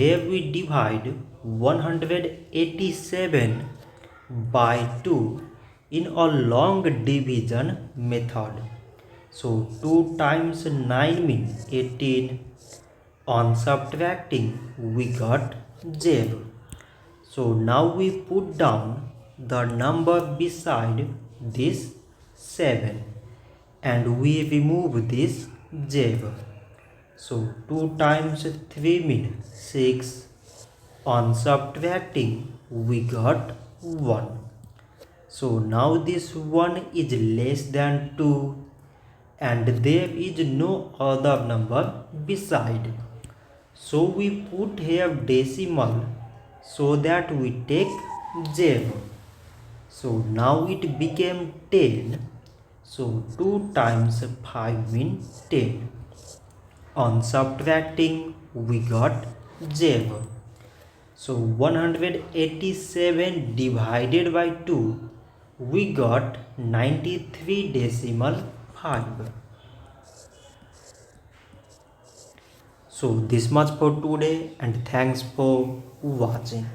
Here we divide 187 by 2 in a long division method. So 2 times 9 means 18. On subtracting we got 0. So now we put down the number beside this 7 and we remove this 0. So 2 times 3 means 6. On subtracting we got 1. So now this 1 is less than 2 and there is no other number beside. So we put here decimal so that we take 0. So now it became 10. So 2 times 5 means 10. On subtracting we got 0. So 187 divided by 2 we got 93.5. So this much for today and thanks for watching.